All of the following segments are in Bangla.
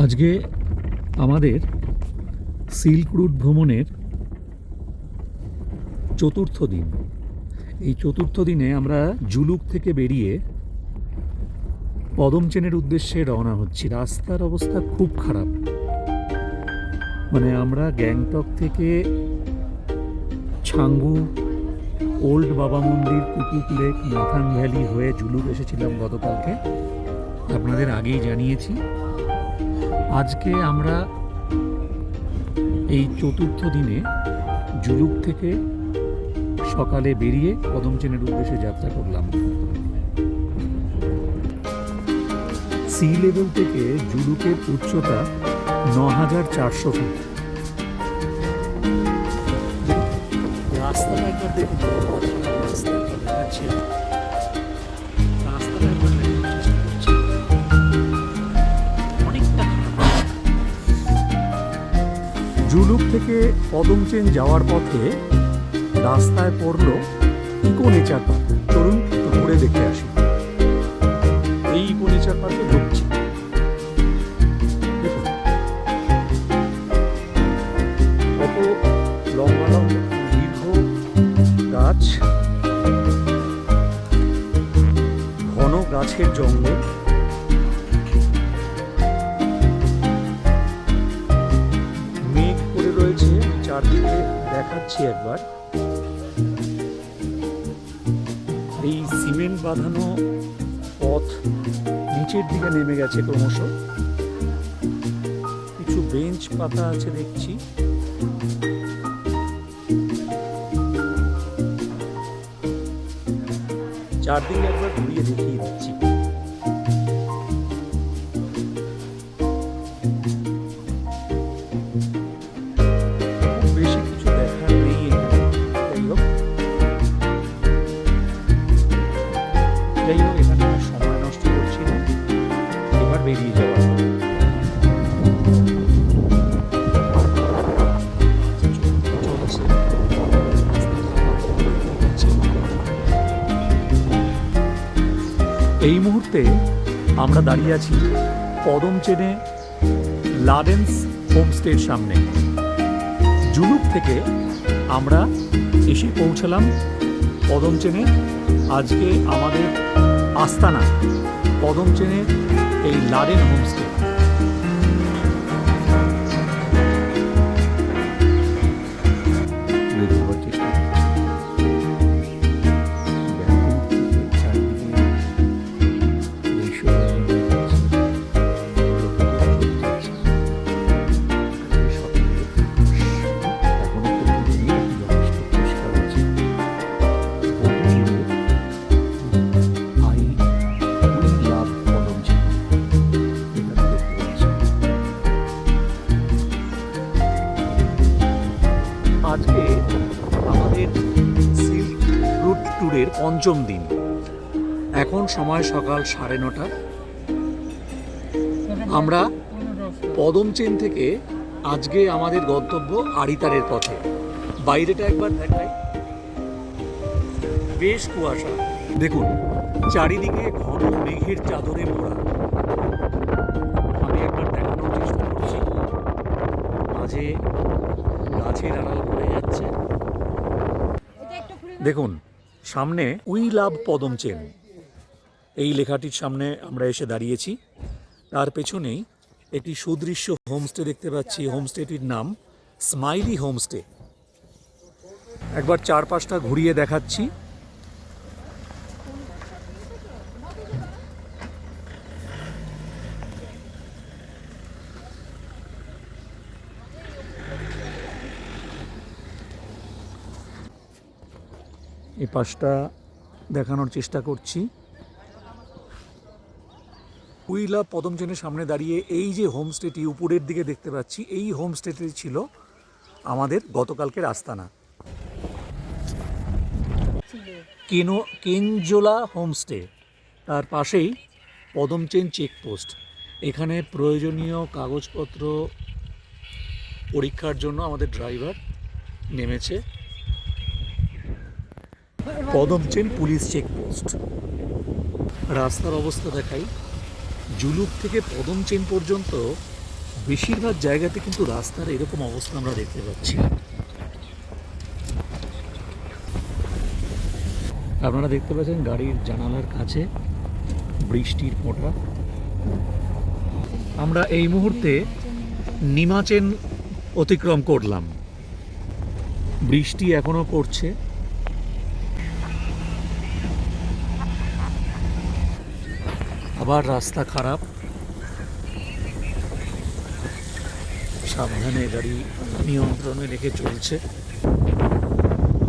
আজকে আমাদের সিল্ক রুট ভ্রমণের চতুর্থ দিন। এই চতুর্থ দিনে আমরা জুলুক থেকে বেরিয়ে পদমচেনের উদ্দেশ্যে রওনা হচ্ছি। রাস্তার অবস্থা খুব খারাপ, মানে আমরা গ্যাংটক থেকে ছাঙ্গু, ওল্ড বাবা মন্দির, কুতুব লেক, নাথান ভ্যালি হয়ে জুলুক এসেছিলাম গতকালকে, আপনাদের আগেই জানিয়েছি। আজকে আমরা এই চতুর্থ দিনে জুলুক থেকে সকালে বেরিয়ে পদমচেনের উদ্দেশ্যে যাত্রা করলাম। সি লেভেল থেকে জুলুকের উচ্চতা ৯,৪০০ ফিট। রাস্তাটা একবার দেখুন, রাস্তাটা একবার অনেকটা। জুলুক থেকে পদমচেন যাওয়ার পথে রাস্তায় পড়ল ইকো নেচার পার্ক। চলুন একটু ঘুরে দেখে আসি। এই ইকো নেচার পার্কে ঢুকছি। দেখুন কত লম্বা লম্বা দীর্ঘ গাছ, ঘন গাছের জঙ্গল, মেঘ করে রয়েছে চারদিকে, দেখাচ্ছি একবার। এই সিমেন্ট বাঁধানো পথ নিচের দিকে নেমে গেছে ক্রমশ। কিছু বেঞ্চ পাতা আছে দেখছি। চারদিকে একবার ঘুরিয়ে দেখিয়ে দিচ্ছি। বেশি কিছু দেখার নেই এখানে। যাই হোক, এখানে সময় নষ্ট করছি না, এবার বেরিয়ে যাওয়া। এই মুহূর্তে আমরা দাঁড়িয়ে আছি পদমচেনে লাডেন্স হোমস্টের সামনে। জুলুক থেকে আমরা এসে পৌঁছালাম পদমচেনে। আজকে আমাদের আস্তানা পদমচেনের এই লাডেন হোমস্টে। আজকে আমাদের সিল্ক রুট ট্যুরের পঞ্চম দিন। এখন সময় সকাল 9:30। আমরা পদমচেন থেকে আজকে আমাদের গন্তব্য আড়িতারের পথে। বাইরেটা একবার দেখাই, বেশ কুয়াশা। দেখুন চারিদিকে ঘন মেঘের চাদরে মোড়া। আমি একবার দেখানোর চেষ্টা করছি। মাঝে গাছের আড়াল পড়ে যাচ্ছে। দেখুন সামনে উই লাভ পদমচেন এই লেখাটির সামনে আমরা এসে দাঁড়িয়েছি। তার পেছনেই একটি সুদৃশ্য হোমস্টে দেখতে পাচ্ছি। হোমস্টেটির নাম স্মাইলি হোমস্টে। একবার চারপাশটা ঘুরিয়ে দেখাচ্ছি। এই পাশটা দেখানোর চেষ্টা করছি। উই লাভ পদমচেনের সামনে দাঁড়িয়ে এই যে হোমস্টেটি উপরের দিকে দেখতে পাচ্ছি, এই হোমস্টেটি ছিল আমাদের গতকালকের আস্তানা। কেনজোলা হোমস্টে, তার পাশেই পদমচেন চেকপোস্ট। এখানে প্রয়োজনীয় কাগজপত্র পরীক্ষার জন্য আমাদের ড্রাইভার নেমেছে। পদমচেন পুলিশ চেকপোস্ট। রাস্তার অবস্থা দেখাই। জুলুক থেকে পদমচেন পর্যন্ত বেশিরভাগ জায়গাতে কিন্তু রাস্তার এরকম অবস্থা আমরা দেখতে পাচ্ছি। আপনারা দেখতে পাচ্ছেন গাড়ির জানালার কাছে বৃষ্টির ফোঁটা। আমরা এই মুহূর্তে নিমাচেন অতিক্রম করলাম। বৃষ্টি এখনো পড়ছে। আবার রাস্তা খারাপ, সাবধানে গাড়ি নিয়ন্ত্রণে রেখে চলছে।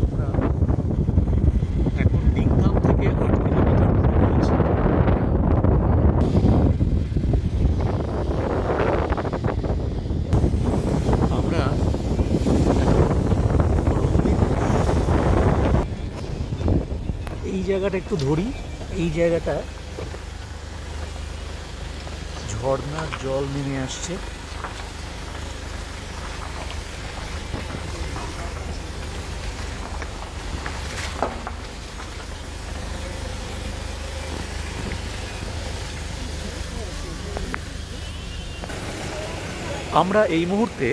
আমরা এখন লিংথাম থেকে 8 কিলোমিটার দূরে রয়েছি। আমরা এই জায়গাটা একটু ধরি। এই জায়গাটা ঝর্ণার জল নেমে আসছে। আমরা এই মুহূর্তে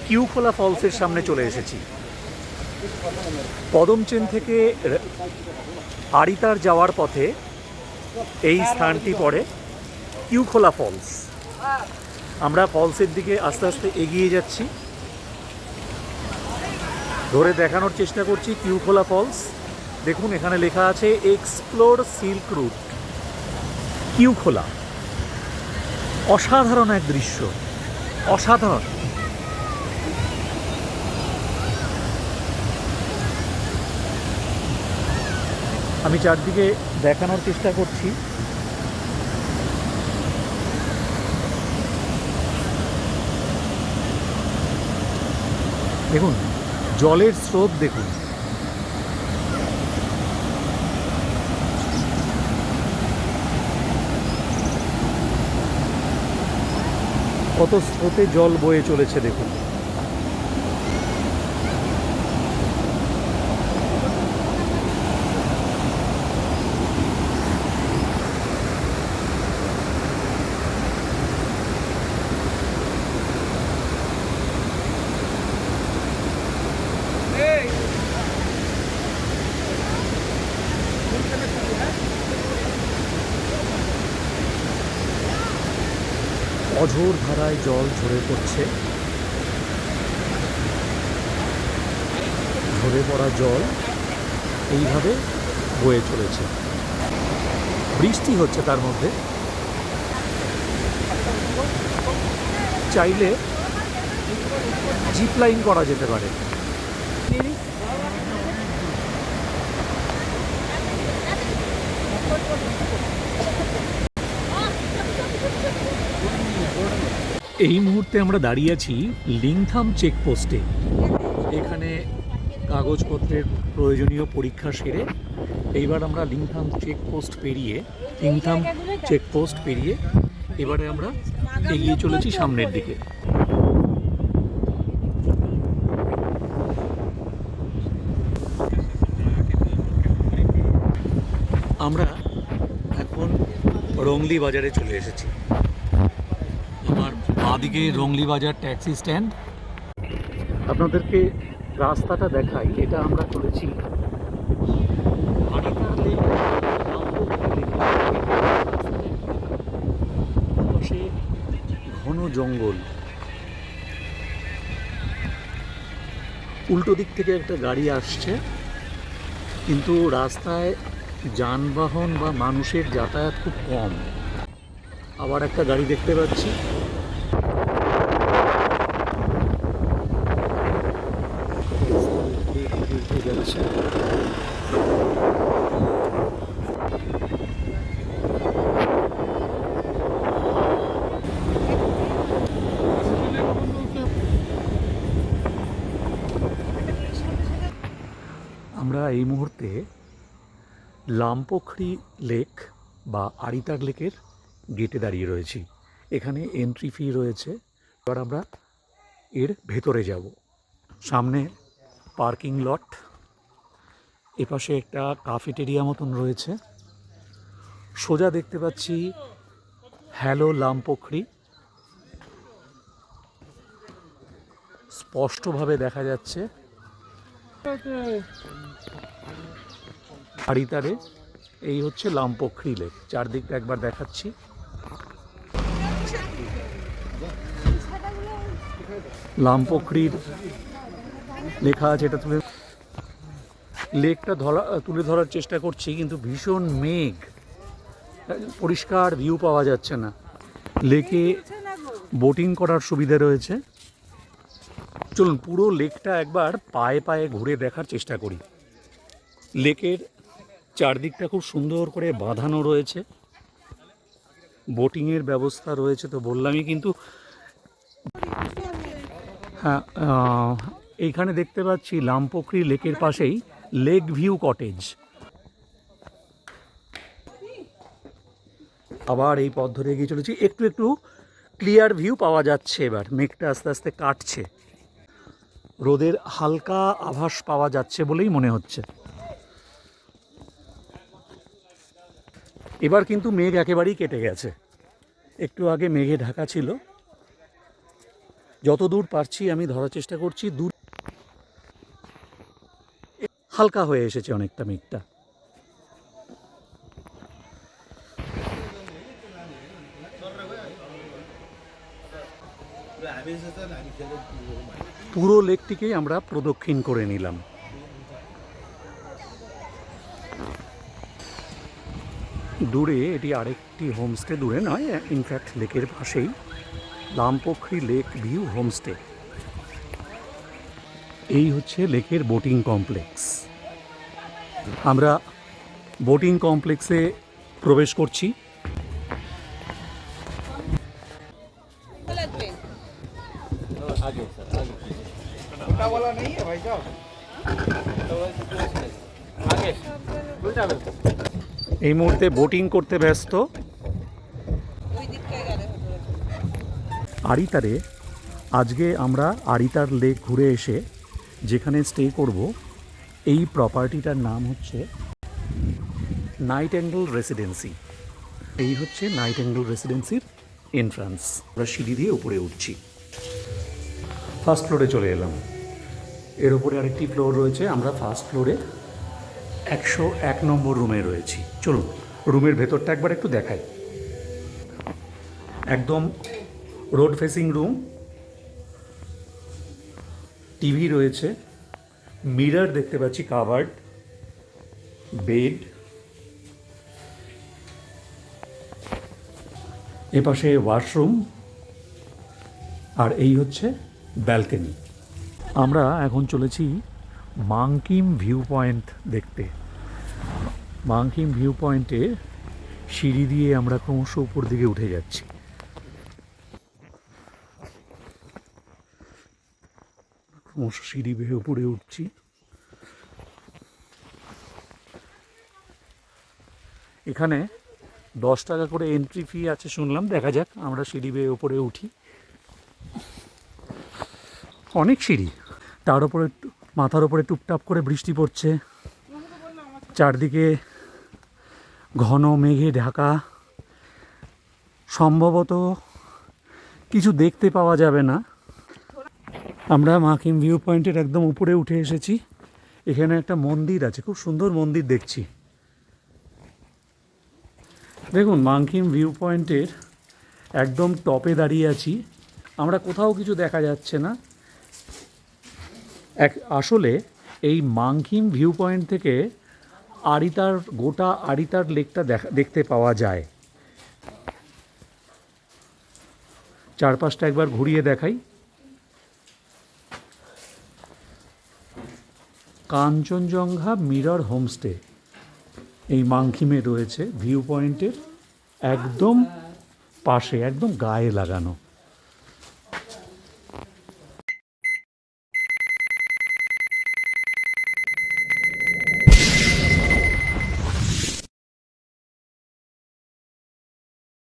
কিউখোলা ফলসের সামনে চলে এসেছি। পদমচেন থেকে আড়িতার যাওয়ার পথে এই স্থানটি পড়ে কিউখোলা ফলস। আমরা ফলসের দিকে আস্তে আস্তে এগিয়ে যাচ্ছি, ধরে দেখানোর চেষ্টা করছি কিউখোলা ফলস। দেখুন এখানে লেখা আছে এক্সপ্লোর সিল্ক রুট কিউখোলা। অসাধারণ এক দৃশ্য, অসাধারণ। আমি চারদিকে দেখানোর চেষ্টা করছি। দেখুন জলের স্রোত, দেখুন কত স্রোতে জল বয়ে চলেছে। দেখুন অঝোর ধারায় জল ঝরে পড়ছে। ঝরে পড়া জল এইভাবে বয়ে চলেছে। বৃষ্টি হচ্ছে তার মধ্যে। চাইলে জিপ লাইন করা যেতে পারে। এই মুহূর্তে আমরা দাঁড়িয়ে আছি লিংথাম চেকপোস্টে। এখানে কাগজপত্রের প্রয়োজনীয় পরীক্ষা সেরে এইবার আমরা লিংথাম চেকপোস্ট পেরিয়ে এবারে আমরা এগিয়ে চলেছি সামনের দিকে। আমরা এখন রংলি বাজারে চলে এসেছি। আমার বাঁদিকে রংলি বাজার ট্যাক্সি স্ট্যান্ড। আপনাদেরকে রাস্তাটা দেখাই। এটা আমরা চলেছি ঘন জঙ্গল। উল্টো দিক থেকে একটা গাড়ি আসছে, কিন্তু রাস্তায় যানবাহন বা মানুষের যাতায়াত খুব কম। আবার একটা গাড়ি দেখতে পাচ্ছি। যাচ্ছে। আমরা এই মুহূর্তে লামপোখরি লেক বা আড়িতার লেকের গেটে দাঁড়িয়ে রয়েছি। এখানে এন্ট্রি ফি রয়েছে। এবার আমরা এর ভেতরে যাব। সামনে পার্কিং লট, এপাশে একটা কাফেটেরিয়া মতন রয়েছে। সোজা দেখতে পাচ্ছি হ্যালো লামপোখরি। স্পষ্টভাবে দেখা যাচ্ছে। আড়িতারে এই হচ্ছে লামপোখরি লেক, চারদিকটা একবার দেখাচ্ছি। লামপোখরির লেখা আছে, এটা লেকটা তুলে ধরার চেষ্টা করছি, কিন্তু ভীষণ মেঘ, পরিষ্কার ভিউ পাওয়া যাচ্ছে না। লেকে বোটিং করার সুবিধা রয়েছে। চলুন পুরো লেকটা একবার পায়ে পায়ে ঘুরে দেখার চেষ্টা করি। লেকের চারদিকটা খুব সুন্দর করে বাঁধানো রয়েছে, বোটিংয়ের ব্যবস্থা রয়েছে তো বললামই, কিন্তু হ্যাঁ, এইখানে দেখতে পাচ্ছি লামপোখরি লেকের পাশেই লেক ভিউ কটেজ। আবার এই পথ ধরে এগিয়ে চলেছি, একটু একটু ক্লিয়ার ভিউ পাওয়া যাচ্ছে। এবার মেঘটা আস্তে আস্তে কাটছে, রোদের হালকা আভাস পাওয়া যাচ্ছে বলেই মনে হচ্ছে। এবার কিন্তু মেঘ একেবারেই কেটে গেছে, একটু আগে মেঘে ঢাকা ছিল। যত দূর পারছি আমি ধরার চেষ্টা করছি, দূর হালকা হয়ে এসেছে অনেকটা মেঘটা। পুরো লেকটিকেই আমরা প্রদক্ষিণ করে নিলাম। দূরে এটি আরেকটি হোমস্টে, দূরে নয়, ইনফ্যাক্ট লেকের পাশেই লামপোখরি লেক ভিউ হোমস্টে। এই হচ্ছে লেকের বোটিং কমপ্লেক্স। আমরা বোটিং কমপ্লেক্সে প্রবেশ করছি। এই মুহূর্তে বোটিং করতে ব্যস্ত। আড়িতারে আজকে আমরা আড়িতার লেক ঘুরে এসে যেখানে স্টে করব, এই প্রপার্টিটার নাম হচ্ছে নাইট অ্যাঙ্গেল রেসিডেন্সি। এই হচ্ছে নাইট অ্যাঙ্গেল রেসিডেন্সির এন্ট্রান্স। আমরা সিঁড়ি দিয়ে উপরে উঠছি, ফার্স্ট ফ্লোরে চলে এলাম। এর ওপরে আরেকটি ফ্লোর রয়েছে, আমরা ফার্স্ট ফ্লোরে 101 নম্বর রুমে রয়েছি। চলুন রুমের ভেতরটা একবার একটু দেখাই। একদম রোড ফেসিং রুম, টিভি রয়েছে, মিরর দেখতে পাচ্ছি, কাভার্ড, বেড, এপাশে ওয়াশরুম, আর এই হচ্ছে ব্যালকনি। আমরা এখন চলেছি মাংকিম ভিউ পয়েন্ট দেখতে। মাংকিম ভিউ পয়েন্টে সিঁড়ি দিয়ে আমরা ক্রমশ উপর দিকে উঠে যাচ্ছি। ক্রমশ সিঁড়ি বেয়ে উপরে উঠছি। এখানে 10 টাকা করে এন্ট্রি ফি আছে শুনলাম, দেখা যাক। আমরা সিঁড়ি বেয়ে উপরে উঠি। অনেক সিঁড়ি, তার উপরে মাথার উপরে টুপটাপ করে বৃষ্টি পড়ছে, চারদিকে ঘন মেঘে ঢাকা, সম্ভবত কিছু দেখতে পাওয়া যাবে না। আমরা মাংকিম ভিউ পয়েন্টের একদম উপরে উঠে এসেছি। এখানে একটা মন্দির আছে, খুব সুন্দর মন্দির দেখছি। দেখুন, মাংকিম ভিউ পয়েন্টের একদম টপে দাঁড়িয়ে আছি আমরা, কোথাও কিছু দেখা যাচ্ছে না। আসলে এই মাংকিম ভিউ পয়েন্ট থেকে আড়িতার গোটা আড়িতার লেকটা দেখতে পাওয়া যায়। চারপাশটা একবার ঘুরিয়ে দেখাই। কাঞ্চনজঙ্ঘা মিরর হোমস্টে এই মাংকিমে রয়েছে, ভিউ পয়েন্টের একদম পাশে, একদম গায়ে লাগানো।